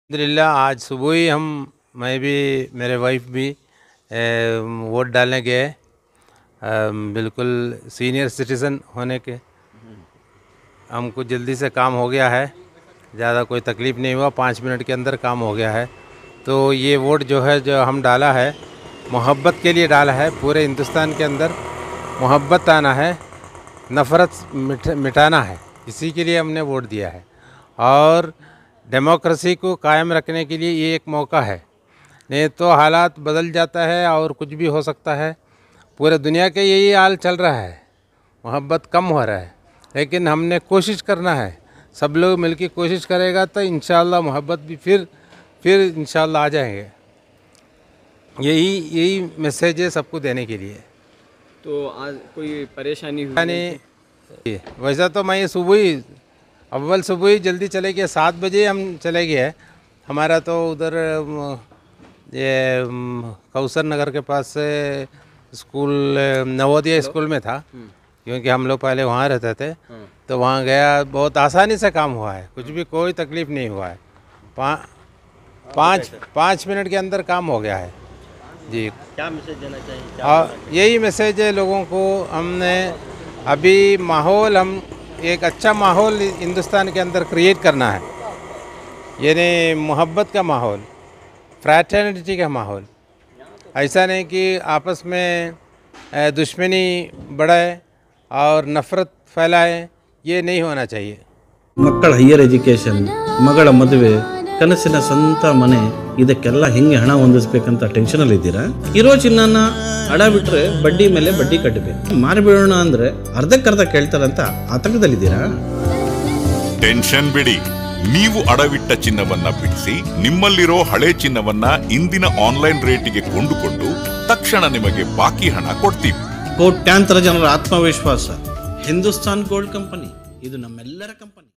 अल्हम्दुलिल्लाह आज सुबह ही मैं भी मेरे वाइफ भी वोट डालने गए। बिल्कुल सीनियर सिटीज़न होने के हमको जल्दी से काम हो गया है, ज़्यादा कोई तकलीफ़ नहीं हुआ, 5 मिनट के अंदर काम हो गया है। तो ये वोट जो है जो हम डाला है मोहब्बत के लिए डाला है। पूरे हिंदुस्तान के अंदर मोहब्बत आना है, नफ़रत मिटाना है, इसी के लिए हमने वोट दिया है। और डेमोक्रेसी को कायम रखने के लिए ये एक मौका है, नहीं तो हालात बदल जाता है और कुछ भी हो सकता है। पूरे दुनिया के यही हाल चल रहा है, मोहब्बत कम हो रहा है, लेकिन हमने कोशिश करना है, सब लोग मिलकर कोशिश करेगा तो इंशाअल्लाह मोहब्बत भी फिर इंशाअल्लाह आ जाएंगे। यही मैसेज है सबको देने के लिए। तो आज कोई परेशानी हुई? वैसा तो मैं सुबह ही जल्दी चले गए, 7 बजे हम चले गए। हमारा तो उधर ये कौसर नगर के पास से स्कूल नवोदय स्कूल में था, क्योंकि हम लोग पहले वहाँ रहते थे। तो वहाँ गया, बहुत आसानी से काम हुआ है, कुछ भी कोई तकलीफ़ नहीं हुआ है। 5 मिनट के अंदर काम हो गया है जी। क्या मैसेज देना चाहिए? हाँ, यही मैसेज है लोगों को। हमने अभी माहौल एक अच्छा माहौल हिंदुस्तान के अंदर क्रिएट करना है, यानी मोहब्बत का माहौल, फ्रैटर्निटी का माहौल। ऐसा नहीं कि आपस में दुश्मनी बढ़ाए और नफ़रत फैलाए, ये नहीं होना चाहिए। ಮಕ್ಕಳ ಹೈಯರ್ ಎಜುಕೇಷನ್, ಮಗಳ ಮದುವೆ, ಕನಸಿನ ಸ್ವಂತ ಮನೆ, ಇದಕ್ಕೆಲ್ಲ ಹೆಂಗೆ ಹಣ ಹೊಂದಿಸ್ಬೇಕಂತ ಟೆನ್ಷನಲ್ಲಿ ಇದ್ದೀರಾ? ಇರೋ ಚಿನ್ನನ ಅಡ ಬಿಟ್ರೆ ಬಡ್ಡಿ ಮೇಲೆ ಬಡ್ಡಿ ಕಟ್ಟಬೇಕು, ಮಾರಿಬಿಡೋಣ ಅಂದ್ರೆ ಅರ್ಧಕ್ಕರ್ಧ ಕೇಳ್ತಾರಂತ ಆತಂಕದಲ್ಲಿದ್ದೀರಾ? ಟೆನ್ಷನ್ ಬಿಡಿ, ನೀವು ಅಡವಿಟ್ಟ ಚಿನ್ನವನ್ನ ಬಿಡಿಸಿ ನಿಮ್ಮಲ್ಲಿರೋ ಹಳೆ ಚಿನ್ನವನ್ನ ಇಂದಿನ ಆನ್ಲೈನ್ ರೇಟಿಗೆ ಕೊಂಡುಕೊಂಡು ತಕ್ಷಣ ನಿಮಗೆ ಬಾಕಿ ಹಣ ಕೊಡ್ತೀವಿ। ಕೋಟ್ಯಾಂತರ ಜನರ ಆತ್ಮವಿಶ್ವಾಸ ಹಿಂದೂಸ್ತಾನ್ ಗೋಲ್ಡ್ ಕಂಪನಿ, ಇದು ನಮ್ಮೆಲ್ಲರ ಕಂಪನಿ।